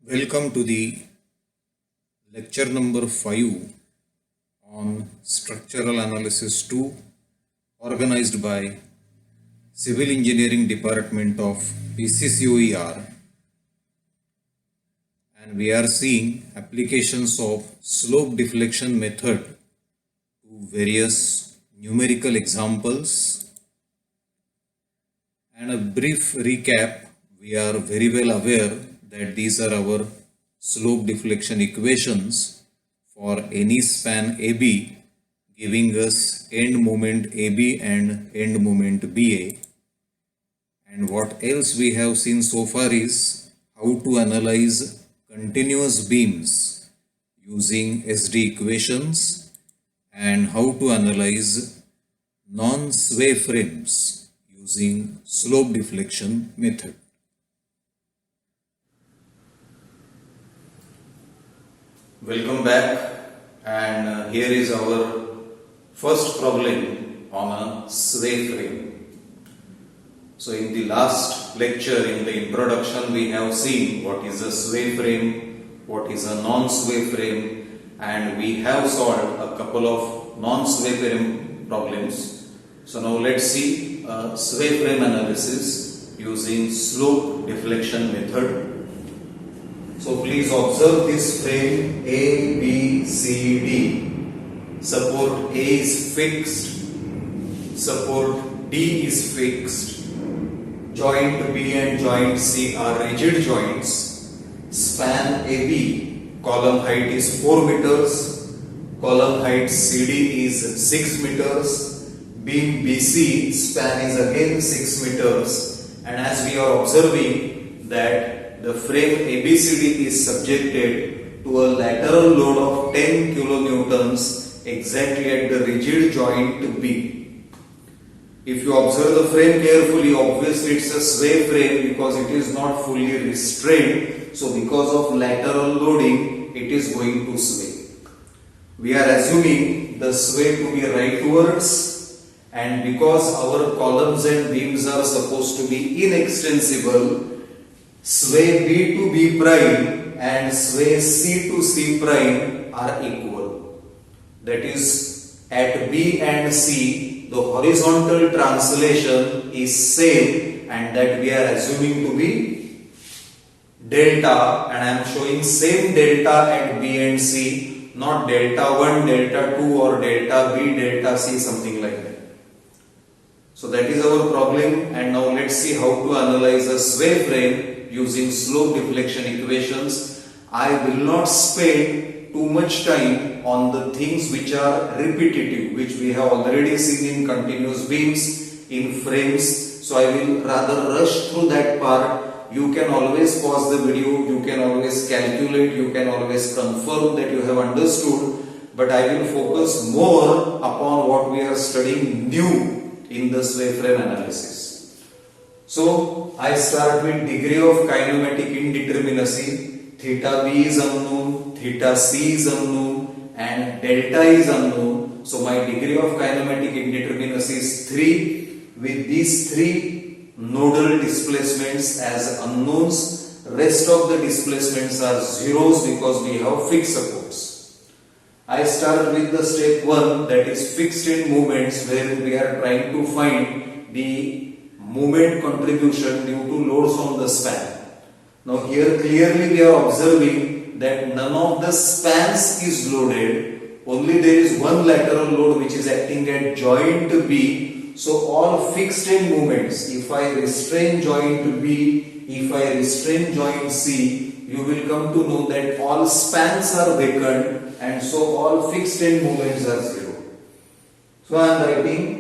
Welcome to the lecture number 5 on Structural Analysis 2, organized by Civil Engineering Department of PCCOER, and we are seeing applications of slope deflection method to various numerical examples. And a brief recap, we are very well aware that these are our slope deflection equations for any span AB, giving us end moment AB and end moment BA. And what else we have seen so far is how to analyze continuous beams using SD equations and how to analyze non-sway frames using slope deflection method. Welcome back, and here is our first problem on a sway frame. So in the last lecture, in the introduction, we have seen what is a sway frame, what is a non-sway frame, and we have solved a couple of non-sway frame problems. So now let's see a sway frame analysis using slope deflection method. So please observe this frame A, B, C, D. Support A is fixed, support D is fixed, joint B and joint C are rigid joints, span AB, column height is 4 meters, column height CD is 6 meters, beam BC span is again 6 meters, and as we are observing that the frame ABCD is subjected to a lateral load of 10 kilonewtons exactly at the rigid joint B. If you observe the frame carefully, obviously it's a sway frame because it is not fully restrained. So because of lateral loading, it is going to sway. We are assuming the sway to be rightwards, and because our columns and beams are supposed to be inextensible, sway B to B prime and sway C to C prime are equal. That is, at B and C, the horizontal translation is same, and that we are assuming to be delta, and I am showing same delta at B and C, not delta 1, delta 2 or delta B, delta C, something like that. So that is our problem, and now let's see how to analyze a sway frame using slope deflection equations. I will not spend too much time on the things which are repetitive, which we have already seen in continuous beams, in frames. So I will rather rush through that part. You can always pause the video, you can always calculate, you can always confirm that you have understood, but I will focus more upon what we are studying new in the sway frame analysis. So I start with degree of kinematic indeterminacy. Theta B is unknown, theta C is unknown, and delta is unknown. So my degree of kinematic indeterminacy is 3, with these 3 nodal displacements as unknowns. Rest of the displacements are zeros because we have fixed supports. I start with the step 1, that is fixed end moments, where we are trying to find the moment contribution due to loads on the span. Now here clearly we are observing that none of the spans is loaded, only there is one lateral load which is acting at joint B. So all fixed end moments, if I restrain joint B, if I restrain joint C, you will come to know that all spans are vacant, and so all fixed end moments are 0. So I am writing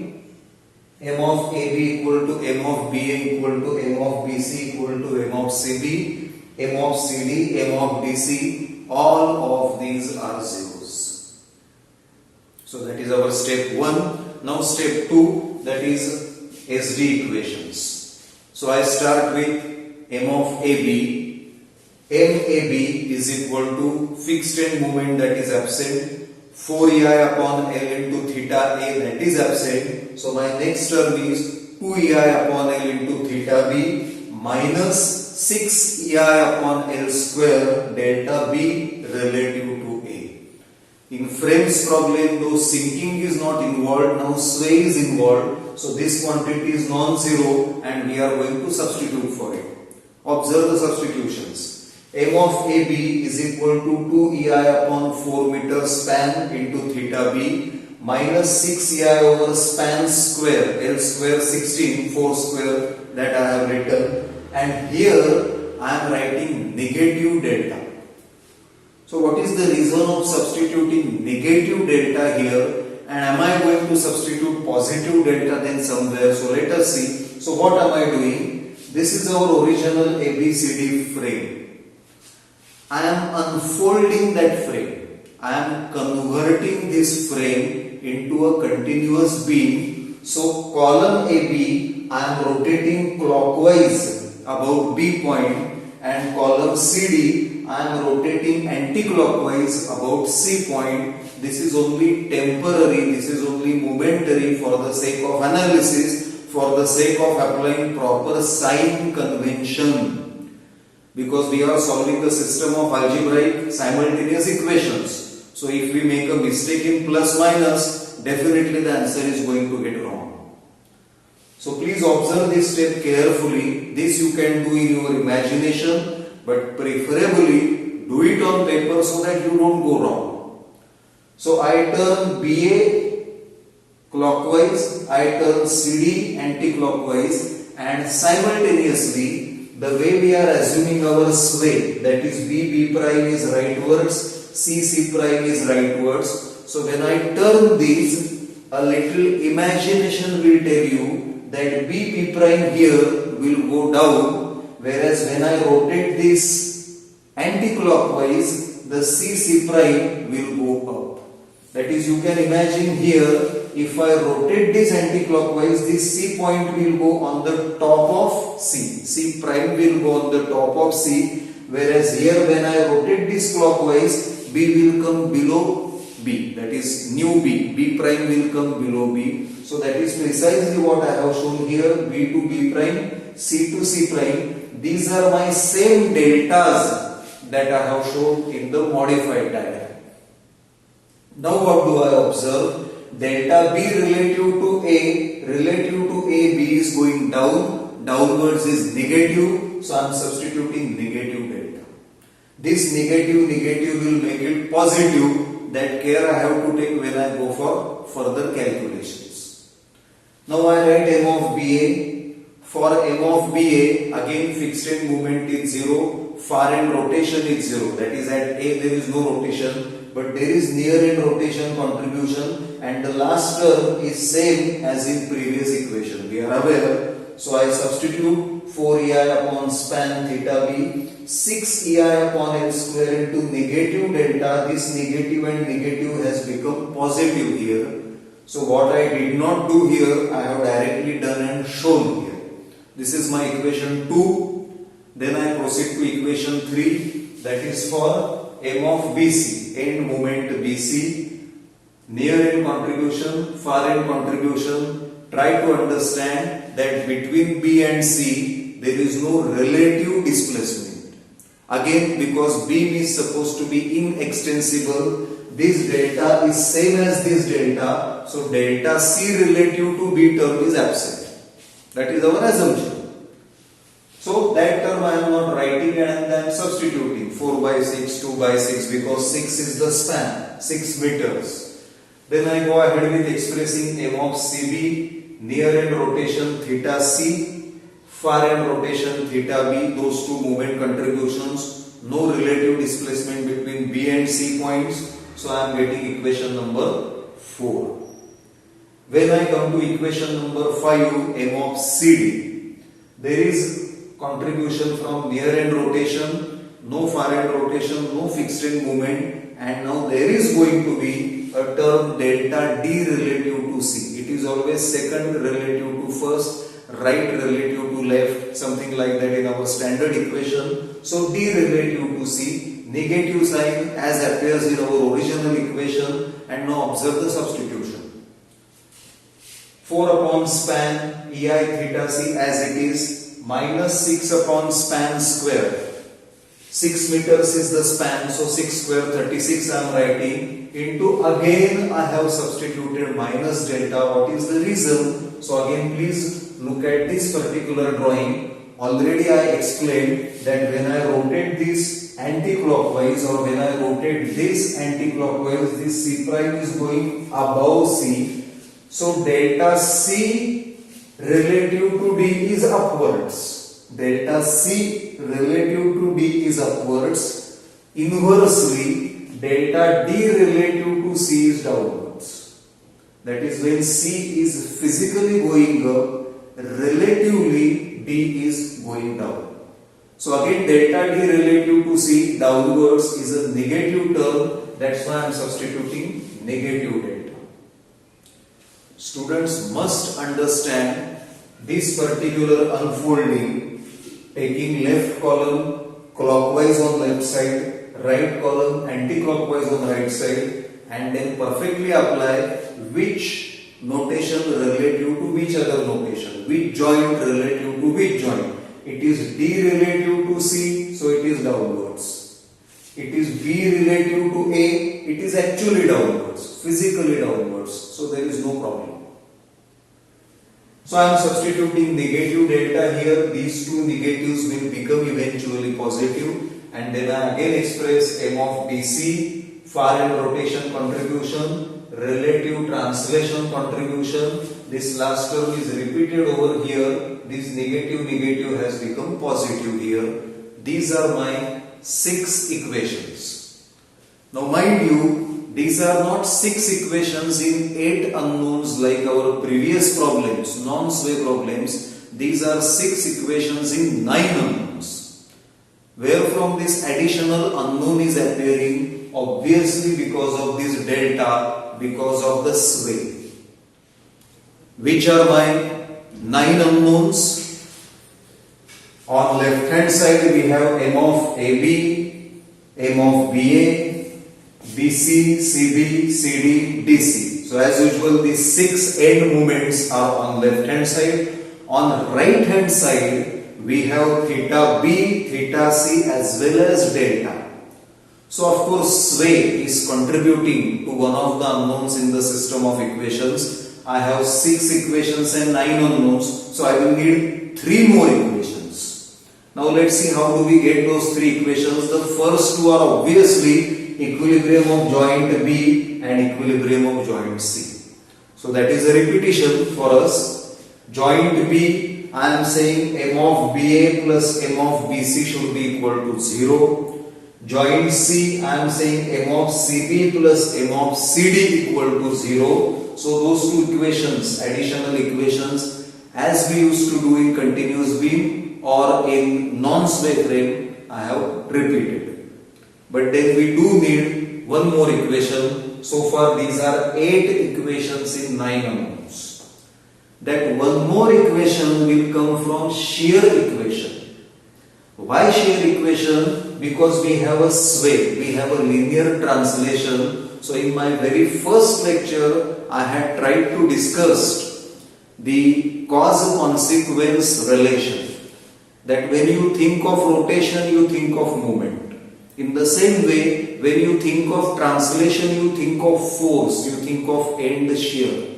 M of AB equal to M of BA equal to M of BC equal to M of CB, M of CD, M of DC, all of these are zeros. So that is our step 1. Now step 2, that is SD equations. So I start with M of AB. MAB is equal to fixed end moment that is absent, 4EI upon L into theta A that is absent. So my next term is 2EI upon L into theta B minus 6 EI upon L square delta B relative to A. In Frame's problem, though sinking is not involved, now sway is involved. So this quantity is non-zero and we are going to substitute for it. Observe the substitutions. M of AB is equal to 2 EI upon 4 meter span into theta B minus 6 EI over span square, L square 16, 4 square that I have written, and here I am writing negative delta. So what is the reason of substituting negative delta here, and am I going to substitute positive delta then somewhere? So let us see. So what am I doing? This is our original ABCD frame. I am unfolding that frame. I am converting this frame into a continuous beam. So column AB I am rotating clockwise about B point, and column CD I am rotating anti-clockwise about C point. This is only temporary, this is only momentary for the sake of analysis, for the sake of applying proper sign convention, because we are solving the system of algebraic simultaneous equations. So if we make a mistake in plus minus, definitely the answer is going to get wrong. So please observe this step carefully. This you can do in your imagination, but preferably do it on paper so that you don't go wrong. So I turn BA clockwise, I turn CD anti-clockwise, and simultaneously the way we are assuming our sway, that is B prime is rightwards, C prime is rightwards. So when I turn these, a little imagination will tell you that B prime here will go down, whereas when I rotate this anti-clockwise, the C prime will go up. That is, you can imagine here, if I rotate this anti-clockwise, this C point will go on the top of C. C prime will go on the top of C, whereas here when I rotate this clockwise, B will come below B, that is new B. B prime will come below B. So that is precisely what I have shown here, B to B prime, C to C prime. These are my same deltas that I have shown in the modified diagram. Now what do I observe? Delta B relative to AB is going down, downwards is negative, so I am substituting negative delta. This negative will make it positive. That care I have to take when I go for further calculations. Now I write M of BA. For M of BA, again fixed end movement is 0, far end rotation is 0. That is, at A there is no rotation, but there is near end rotation contribution, and the last term is same as in previous equation. We are aware. So I substitute 4 EI upon span theta B, 6 EI upon L square into negative delta. This negative and negative has become positive here. So what I did not do here, I have directly done and shown here. This is my equation 2. Then I proceed to equation 3, that is for M of BC, end moment BC, near end contribution, far end contribution. Try to understand that between B and C there is no relative displacement. Again, because beam is supposed to be inextensible, this delta is same as this delta, so delta C relative to B term is absent. That is our assumption. So that term I am not writing and I am substituting 4 by 6, 2 by 6, because 6 is the span, 6 meters. Then I go ahead with expressing M of CB, near end rotation theta C, far end rotation theta B, those two moment contributions, no relative displacement between B and C points. So I am getting equation number 4. When I come to equation number 5, M of CD, there is contribution from near end rotation, no far end rotation, no fixed end movement, and now there is going to be a term delta D relative to C. It is always second relative to first, right relative to left, something like that in our standard equation. So D relative to C, negative sign as appears in our original equation, and now observe the substitution. 4 upon span EI theta C as it is, minus 6 upon span square. 6 meters is the span, so 6 square 36 I am writing into, again I have substituted minus delta. What is the reason? So again please look at this particular drawing. Already I explained that when I rotate this anti-clockwise, or when I rotate this anti-clockwise, this C prime is going above C. So delta C relative to D is upwards. Delta C relative to D is upwards. Inversely, delta D relative to C is downwards. That is, when C is physically going up, relatively D is going down. So again, delta D relative to C downwards is a negative term. That's why I am substituting negative delta. Students must understand this particular unfolding, taking left column clockwise on left side, right column anti-clockwise on right side, and then perfectly apply which notation relative to which other notation, which joint relative to which joint. It is D relative to C, so it is downwards. It is B relative to A, it is actually downwards, physically downwards, so there is no problem. So I am substituting negative delta here. These two negatives will become eventually positive, and then I again express m of BC, far end rotation contribution, relative translation contribution. This last term is repeated over here. This negative has become positive here. These are my 6 equations. Now mind you, these are not 6 equations in 8 unknowns like our previous problems, non-sway problems. These are 6 equations in 9 unknowns. Where from this additional unknown is appearing? Obviously because of this delta, because of the sway. Which are my 9 unknowns? On left hand side we have m of AB, m of BA, BC, CB, CD, DC. So as usual, these 6 end moments are on left hand side. On right hand side, we have theta B, theta C as well as delta. So of course, sway is contributing to one of the unknowns in the system of equations. I have 6 equations and 9 unknowns, so I will need 3 more equations. Now let's see how do we get those 3 equations. The first 2 are obviously equilibrium of joint B and equilibrium of joint C. So that is a repetition for us. Joint B, I am saying m of BA plus m of BC should be equal to 0. Joint C, I am saying m of CB plus m of CD equal to 0. So those 2 equations, additional equations, as we used to do in continuous beam or in non-sway frame, I have repeated. But then we do need one more equation. So far these are 8 equations in 9 unknowns. That one more equation will come from shear equation. Why shear equation? Because we have a sway, we have a linear translation. So in my very first lecture, I had tried to discuss the cause-consequence relation. That when you think of rotation, you think of movement. In the same way, when you think of translation, you think of force, you think of end shear.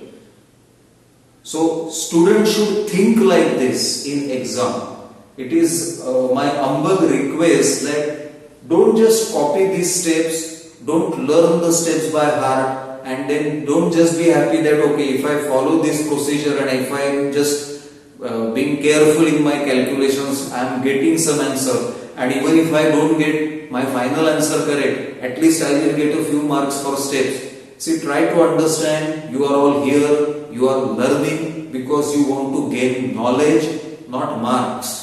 So, students should think like this in exam. It is my humble request that don't just copy these steps, don't learn the steps by heart, and then don't just be happy that okay, if I follow this procedure and if I am just being careful in my calculations, I am getting some answer. And even if I don't get my final answer correct, at least I will get a few marks for steps. See, try to understand, you are all here, you are learning because you want to gain knowledge, not marks.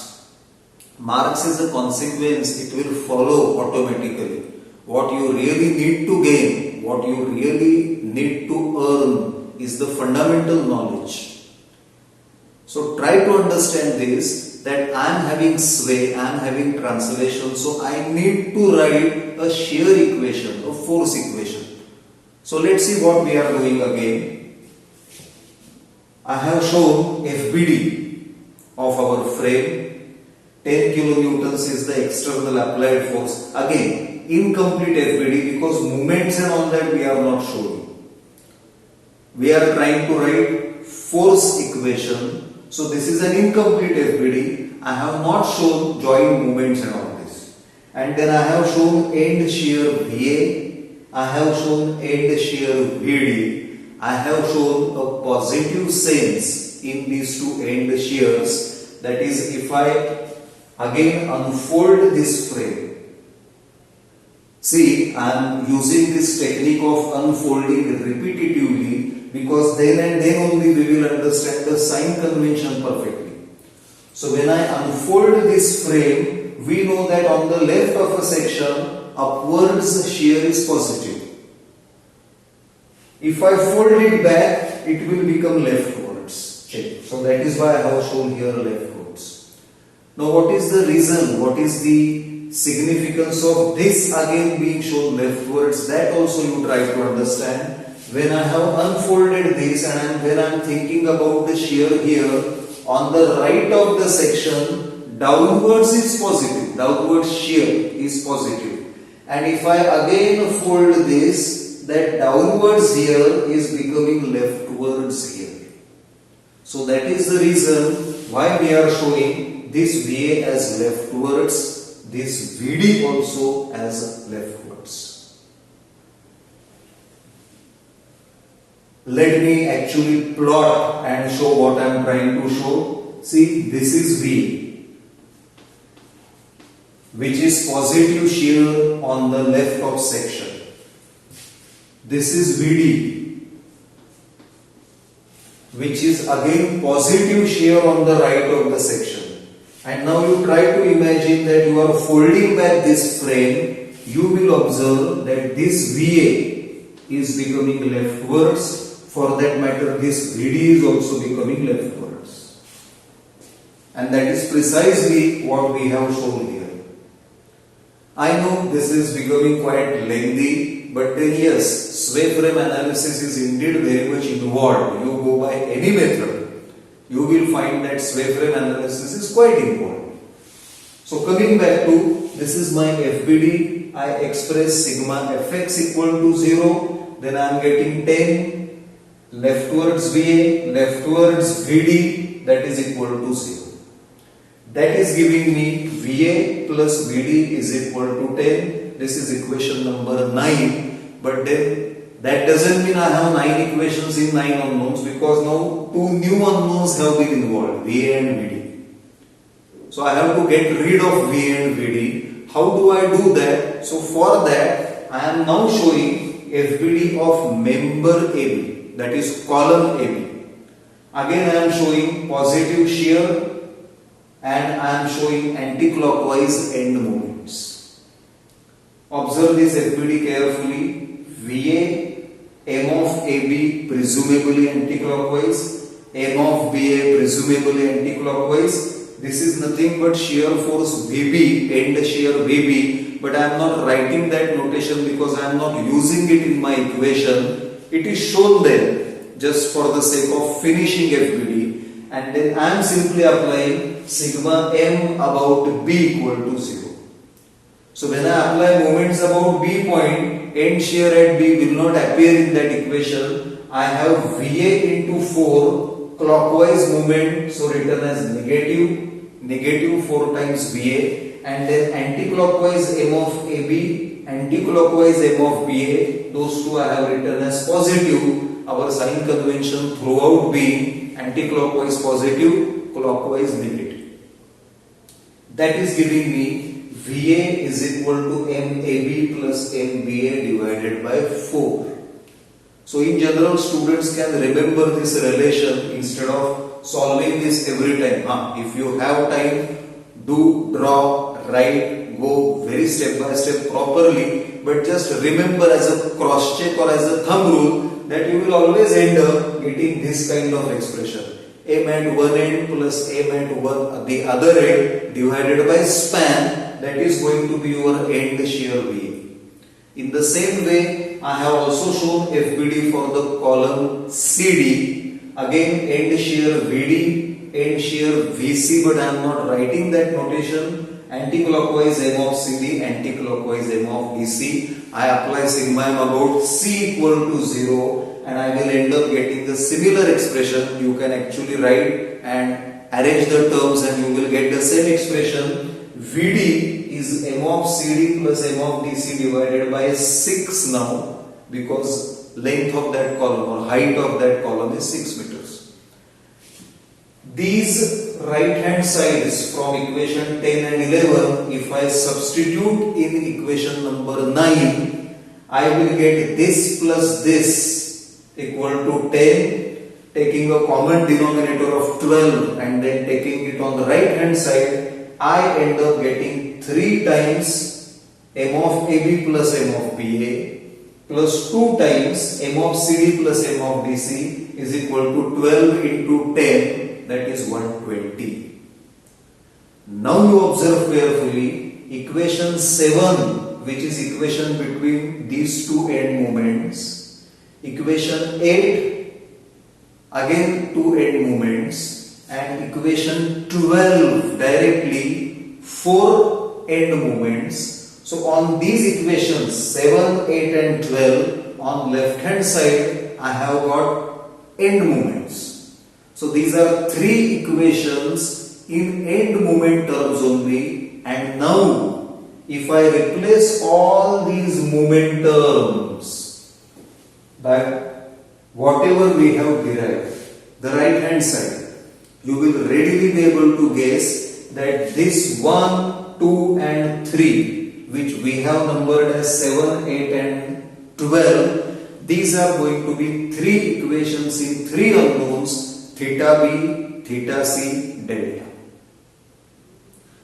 Marks is a consequence, it will follow automatically. What you really need to gain, what you really need to earn is the fundamental knowledge. So try to understand this, that I am having sway, I am having translation, so I need to write a shear equation, a force equation. So let's see what we are doing again. I have shown FBD of our frame. 10 kilonewtons is the external applied force. Again, incomplete FBD because moments and all that we are not showing. We are trying to write force equation. So this is an incomplete FBD. I have not shown joint moments and all this. And then I have shown end shear VA. I have shown end shear VD. I have shown a positive sense in these two end shears. That is, if I again unfold this frame. See, I am using this technique of unfolding repetitively because then and then only we will understand the sign convention perfectly. So when I unfold this frame, we know that on the left of a section, upwards shear is positive. If I fold it back, it will become leftwards. Check. So that is why I have shown here leftwards. Now what is the reason? What is the significance of this again being shown leftwards? That also you try to understand. When I have unfolded this and when I am thinking about the shear here, on the right of the section, downwards is positive. Downwards shear is positive. And if I again fold this, that downwards here is becoming leftwards here. So that is the reason why we are showing this VA as leftwards, this VD also as leftwards. Let me actually plot and show what I am trying to show. See, this is V, which is positive shear on the left of section. This is VD, which is again positive shear on the right of the section. And now you try to imagine that you are folding back this frame. You will observe that this VA is becoming leftwards. For that matter, this VD is also becoming leftwards. And that is precisely what we have shown here. I know this is becoming quite lengthy, but then yes, sway frame analysis is indeed very much involved. You go by any method, you will find that sway frame analysis is quite important. So coming back to, this is my FBD, I express sigma fx equal to 0, then I am getting 10, leftwards VA, leftwards VD, that is equal to 0. That is giving me VA plus VD is equal to 10. This is equation number 9. But then that doesn't mean I have 9 equations in 9 unknowns, because now 2 new unknowns have been involved, VA and VD. So I have to get rid of VA and VD. How do I do that? So for that, I am now showing FBD of member AB, that is column AB. Again I am showing positive shear and I am showing anti-clockwise end moments. Observe this FBD carefully. VA, M of AB presumably anti-clockwise, M of BA presumably anti-clockwise. This is nothing but shear force VB, end shear VB, but I am not writing that notation because I am not using it in my equation. It is shown there just for the sake of finishing FBD, and then I am simply applying sigma m about B equal to 0. So when I apply moments about B point, end shear at B will not appear in that equation. I have VA into 4 clockwise moment, so written as negative 4 times VA, and then anti-clockwise M of AB, anti-clockwise M of BA, those two I have written as positive. Our sign convention throughout being anti-clockwise positive, clockwise negative. That is giving me VA is equal to MAB plus MBA divided by 4. So in general, students can remember this relation instead of solving this every time. If you have time, do draw, write, go very step by step properly, but just remember as a cross check or as a thumb rule that you will always end up getting this kind of expression. M at one end plus M at the other end divided by span, that is going to be your end shear VA. In the same way, I have also shown FBD for the column CD. Again, end shear VD end shear VC, but I am not writing that notation. Anti-clockwise M of CD, anti-clockwise M of BC. I apply sigma m about C equal to 0 and I will end up getting the similar expression. You can actually write and arrange the terms and you will get the same expression. VD is M of CD plus M of DC divided by 6 now, because length of that column or height of that column is 6 meters. These right hand sides from equation 10 and 11, if I substitute in equation number 9, I will get this plus this equal to 10, taking a common denominator of 12 and then taking it on the right hand side, I end up getting 3 times M of AB plus M of BA plus 2 times M of CD plus M of DC is equal to 12 into 10, that is 120. Now you observe carefully equation 7, which is equation between these two end moments. Equation 8, again two end moments, and equation 12 directly 4 end moments. So on these equations 7, 8 and 12, on left hand side I have got end moments. So these are 3 equations in end moment terms only, and now if I replace all these moment terms by whatever we have derived, the right hand side, you will readily be able to guess that this 1, 2 and 3, which we have numbered as 7, 8 and 12, these are going to be 3 equations in 3 unknowns, theta B, theta C, delta.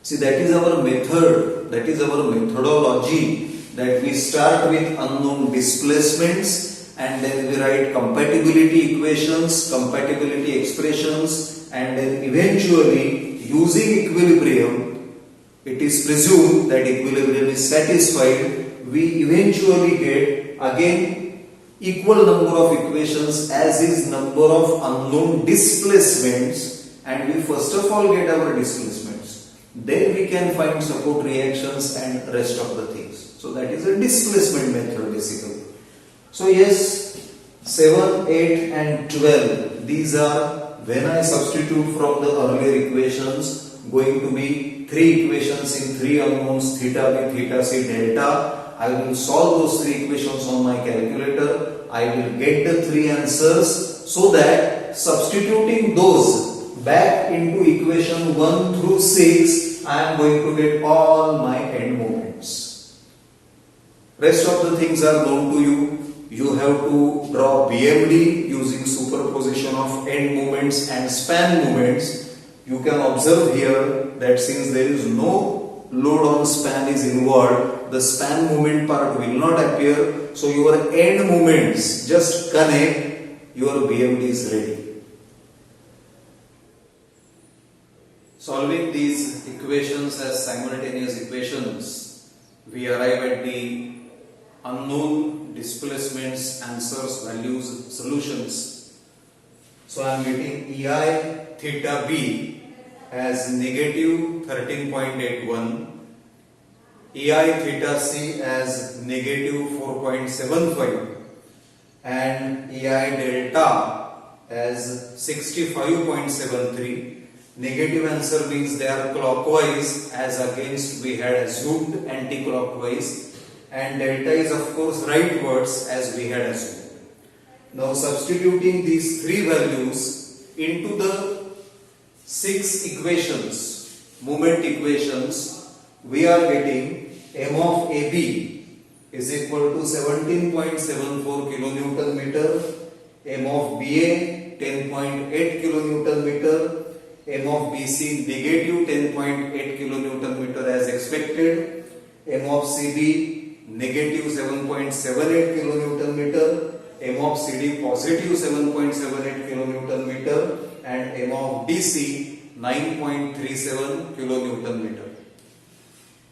See, that is our method, that is our methodology, that we start with unknown displacements and then we write compatibility equations, compatibility expressions, and then eventually using equilibrium, it is presumed that equilibrium is satisfied, we eventually get again equal number of equations as is number of unknown displacements, and we first of all get our displacements, then we can find support reactions and rest of the things. So that is a displacement method basically. So yes, 7, 8 and 12, these are, when I substitute from the earlier equations, going to be 3 equations in 3 unknowns, theta B, theta C, delta. I will solve those 3 equations on my calculator. I will get the 3 answers, so that substituting those back into equation 1 through 6, I am going to get all my end moments. Rest of the things are known to you. You have to draw BMD using superposition of end moments and span moments. You can observe here that since there is no load on span is involved, the span moment part will not appear. So your end moments just connect, your BMD is ready. Solving these equations as simultaneous equations, we arrive at the unknown displacements, answers, values, solutions. So I am getting EI theta B as negative 13.81, EI theta C as negative 4.75, and EI delta as 65.73. Negative answer means they are clockwise, as against we had assumed anti-clockwise, and delta is of course rightwards as we had assumed. Now substituting these 3 values into the 6 equations, moment equations, we are getting M of AB is equal to 17.74 kilonewton meter, M of BA 10.8 kilonewton meter, M of BC negative 10.8 kilonewton meter as expected, M of CB negative 7.78 kilonewton meter, M of CD positive 7.78 kilonewton meter, and M of DC 9.37 kilonewton meter.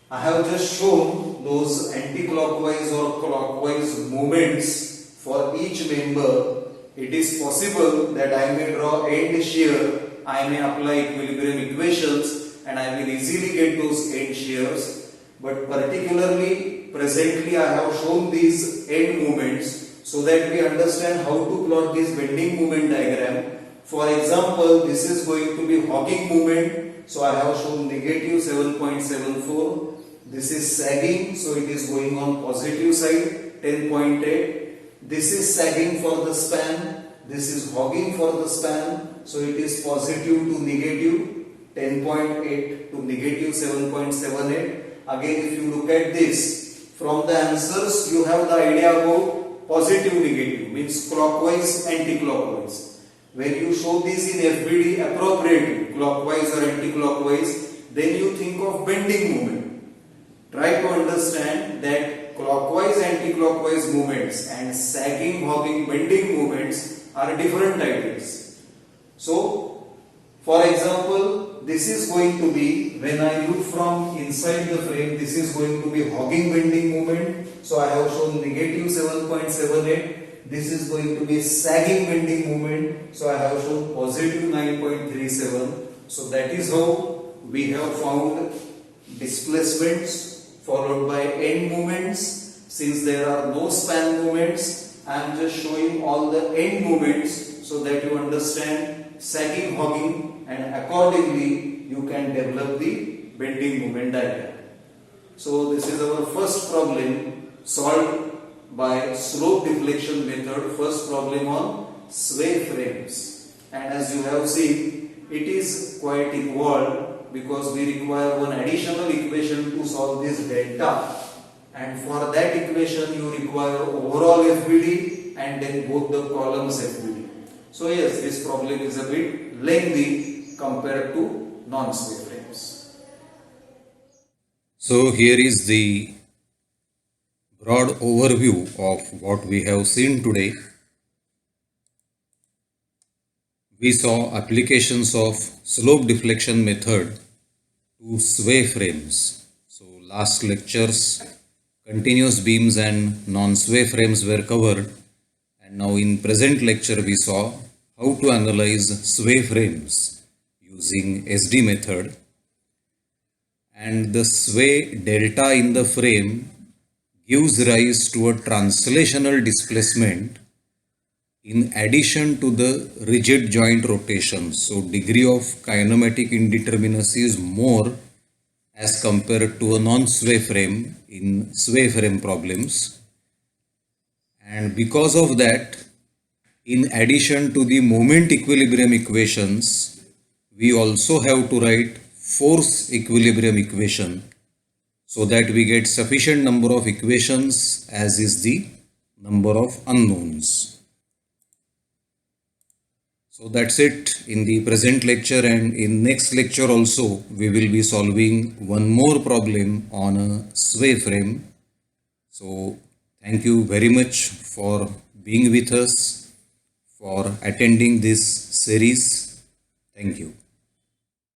I have just shown those anti-clockwise or clockwise movements for each member. It is possible that I may draw end shear I may apply equilibrium equations and I will easily get those end shears. But particularly, presently I have shown these end moments so that we understand how to plot this bending moment diagram. For example, this is going to be hogging moment, so I have shown negative 7.74. This is sagging, so it is going on positive side, 10.8. This is sagging for the span, this is hogging for the span, so it is positive to negative 10.8 to negative 7.78. Again, if you look at this, from the answers you have the idea about positive negative, means clockwise, anti-clockwise. When you show this in FBD appropriately, clockwise or anti-clockwise, then you think of bending moment. Try to understand that clockwise, anti-clockwise movements and sagging, hogging, bending movements are different ideas. So, for example, this is going to be, when I look from inside the frame, this is going to be hogging bending movement. So, I have shown negative 7.78. This is going to be sagging bending moment. So, I have shown positive 9.37. So, that is how we have found displacements followed by end moments. Since there are no span moments, I am just showing all the end moments so that you understand sagging, hogging, and accordingly you can develop the bending moment diagram. So this is our first problem solved by slope deflection method, first problem on sway frames. And as you have seen, it is quite involved because we require one additional equation to solve this delta, and for that equation you require overall FBD and then both the columns FBD. So yes, this problem is a bit lengthy compared to non-sway frames. So here is the broad overview of what we have seen today. We saw applications of slope deflection method to sway frames. So last lectures, continuous beams and non-sway frames were covered, and now in present lecture we saw how to analyze sway frames using SD method. And the sway delta in the frame gives rise to a translational displacement in addition to the rigid joint rotation. So degree of kinematic indeterminacy is more as compared to a non-sway frame in sway frame problems. And because of that, in addition to the moment equilibrium equations, we also have to write force equilibrium equation so that we get sufficient number of equations as is the number of unknowns. So that's it in the present lecture, and in next lecture also we will be solving one more problem on a sway frame. So thank you very much for being with us, for attending this series. Thank you.